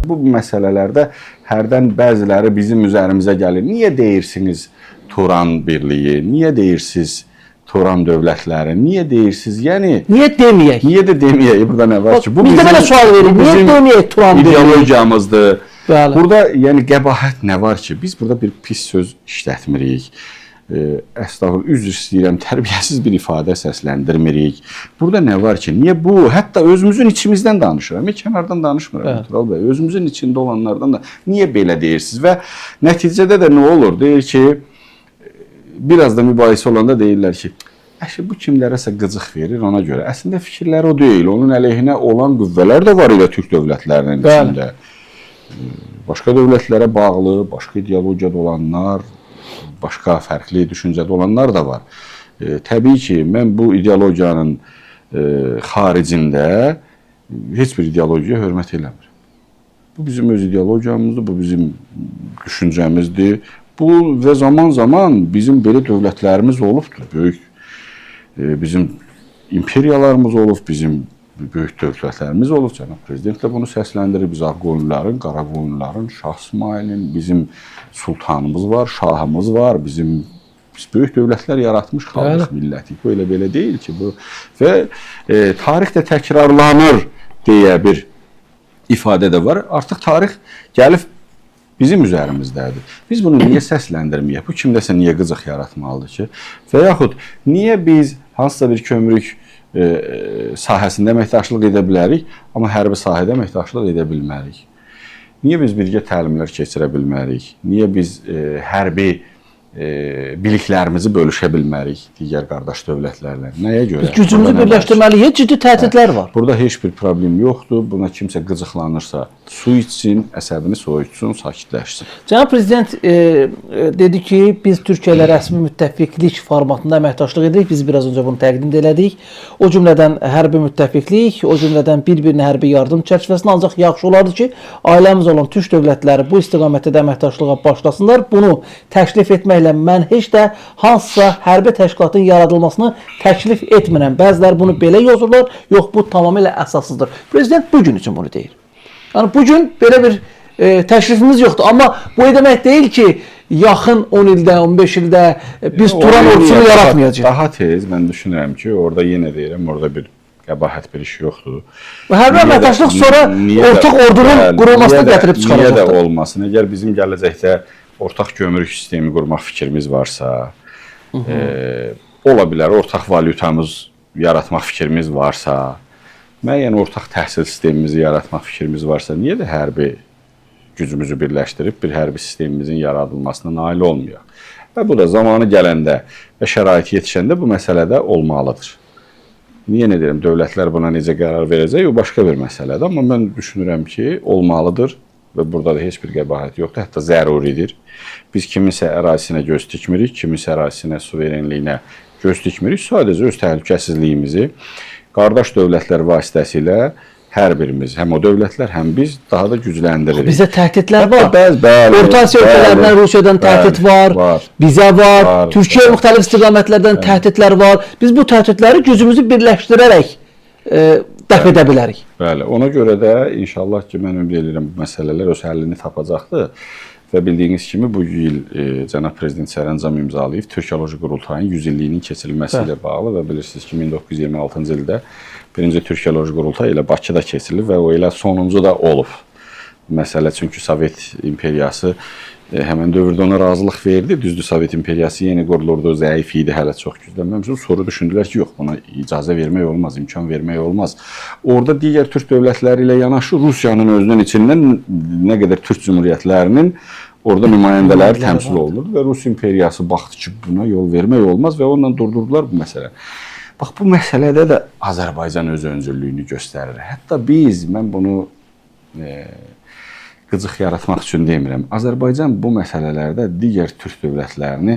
Bu məsələlərdə hərdən bəziləri bizim üzərimizə gəlir. Niyə deyirsiniz Turan birliyi? Niyə deyirsiniz Turan dövlətləri? Niyə deyirsiniz? Yəni niyə deməyək? Niyə də deməyək? Burada nə var ki? Bu bizdə belə sual verir. Niyə deməyək Turan birliyi? İdeologiyamızdır. Bəli. Burada yəni qəbahət nə var ki? Biz burada bir pis söz işlətmirik. Əstəğfurullah, üzr istəyirəm, tərbiyəsiz bir ifadə səsləndirmirik. Burada nə var ki? Niyə bu? Hətta özümüzün içimizdən danışıram. Kənardan danışmıram. Tural bəy, özümüzün içində olanlardan da niyə belə deyirsiniz? Və nəticədə də nə olur? Deyir ki, biraz da mübahisə olanda deyirlər ki, bu kimlərəsə qıcıq verir ona görə. Əslində fikirləri o deyil. Onun əleyhinə olan qüvvələr də var ilə Türk dövlətlərinin içində. Başqa dövlətlərə bağlı, başqa ideologiyada olanlar, başqa fərqli düşüncədə olanlar da var. Təbii ki, mən bu ideologiyanın xaricində heç bir ideologiyaya hörmət eləmirəm. Bu bizim öz ideologiyamızdır, bu bizim düşüncəmizdir. Bu və zaman-zaman bizim belə dövlətlərimiz olubdur. Böyük bizim imperiyalarımız olub, bizim böyük dövlətlərimiz olub. Cənab Prezident də bunu səsləndirir. Biz Ağqoyunluların, Qaraqoyunluların, Şah İsmailin, bizim sultanımız var, şahımız var. Biz böyük dövlətlər yaratmış xalq milləti. Bu elə belə deyil ki bu. Və tarix də təkrarlanır deyə bir ifadə də var. Artıq tarix gəlib bizim üzərimizdədir. Biz bunu niyə səsləndirməyək? Bu kimdəsə niyə qıcıq yaratmalıdır ki? Və yaxud niyə biz hansısa bir kömürlük sahəsində əməkdaşlıq edə bilərik, amma hərbi sahədə əməkdaşlıq edə bilmərik? Niyə biz birgə təlimlər keçirə bilmərik? Niyə biz hərbi biliklərimizi bölüşə bilmərik digər qardaş dövlətlərlə? Nəyə görə? Biz gücümüzü birləşdirməliyik. Ciddi təhdidlər var. Burada heç bir problem yoxdur. Buna kimsə qıcıqlanırsa su içsin, əsəbini soyutsun, sakitləşsin. Cənab Prezident dedi ki, biz Türkiyə ilə rəsmi müttəfiqlik formatında əməkdaşlıq edirik. Biz biraz öncə bunu təqdim elədik. O cümlədən hərbi müttəfiqlik, o cümlədən bir-birinə hərbi yardım çərçivəsində, ancaq yaxşı olardı ki, ailəmiz olan Türk dövlətləri bu istiqamətdə də əməkdaşlığa başlasınlar. Bunu təklif etməklə mən heç də hansısa hərbi təşkilatın yaradılmasını təklif etmirəm. Bəziləri bunu belə yozurlar. Yox, bu tamamilə əsassızdır. Prezident bugün üçün bunu deyir. Yəni bugün belə bir təklifimiz yoxdur. Amma bu demək deyil ki, yaxın 10 ildə, 15 ildə biz Turan ordusunu yaratmayacağıq. Daha tez mən düşünürəm ki, orada yenə deyirəm, orada bir qəbahət bir iş yoxdur. Hərbi əməkdaşlıq sonra ortaq ordunun qurulmasına gətirib çıxaracaqdır. Niyə də olmasın? Əgər bizim gələcəkdə ortaq gömrük sistemi qurmaq fikrimiz varsa, ola bilər, ortaq valyutamız yaratmaq fikrimiz varsa, müəyyən ortaq təhsil sistemimizi yaratmaq fikrimiz varsa, niyə də hərbi gücümüzü birləşdirib bir hərbi sistemimizin yaradılmasına nail olmuyor? Və bu da zamanı gələndə və şəraiti yetişəndə bu məsələdə olmalıdır. Niyə nə deyirəm, dövlətlər buna necə qərar verəcək, o başqa bir məsələdir. Amma mən düşünürəm ki, olmalıdır. Və burada da heç bir qəbahət yoxdur, hətta zəruridir. Biz kiminsə ərazisinə göz dikmirik, kiminsə ərazisinə, suverenliyinə göz dikmirik. Sadəcə öz təhlükəsizliyimizi qardaş dövlətlər vasitəsilə hər birimiz, həm o dövlətlər, həm biz daha da gücləndiririk. Bizə təhdidlər var. Orta Asiya ölkələrindən Rusiyadan təhdid var, bizə var, Türkiyə müxtəlif istiqamətlərdən təhdidlər var. Biz bu təhdidləri gücümüzü birləşdirərək dəf edə bilərik. Bəli, ona görə də inşallah ki, mən ümid edirəm bu məsələlər öz həllini tapacaqdır. Və bildiyiniz kimi bu il Cənab Prezident sərəncam imzalayıb Türkoloji Qurultayının 100 illiyinin keçirilməsi ilə bağlı və bilirsiniz ki, 1926-cı ildə birinci Türkoloji Qurultay elə Bakıda keçirilib və o elə sonuncu da olub. Məsələ çünki Sovet imperiyası həmən dövrdə ona razılıq verdi. Düzdür, Sovet imperiyası yeni qurulurdu, zəif idi, hələ çox güclənməmişdi. Sonra düşündülər ki, yox, buna icazə vermək olmaz, imkan vermək olmaz. Orada digər Türk dövlətləri ilə yanaşı Rusiyanın özünün içindən nə qədər Türk cümhuriyyətlərinin orada nümayəndələri təmsil olunurdu və Rus imperiyası baxdı ki, buna yol vermək olmaz və onunla durdurdular bu məsələ. Bax, bu məsələdə də Azərbaycan öz öncüllüyünü göstərir. Hətta biz, mən bunu qıcıq yaratmaq üçün demirəm. Azərbaycan bu məsələlərdə digər Türk dövlətlərini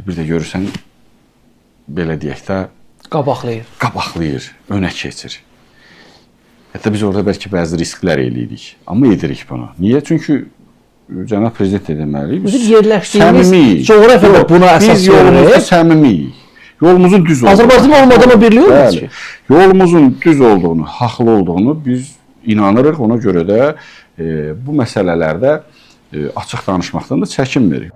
bir də görürsən, belə deyək də, qabaqlayır, önə keçir. Hətta biz orada bəlkə bəzi risklər eləyirik. Amma edirik bunu. Niyə? Çünki Cənab Prezident də deməliyik. Bizim yerləşdiyimiz coğrafiyada buna əsas biz yolumuzda səmimiyik. Yolumuzun düz olduğunu. Azərbaycan olmadığını biliyor musunuz ki? Yolumuzun düz olduğunu, haqlı olduğunu biz inanırıq. Ona görə də bu məsələlərdə açıq danışmaqdan da çəkinmirik.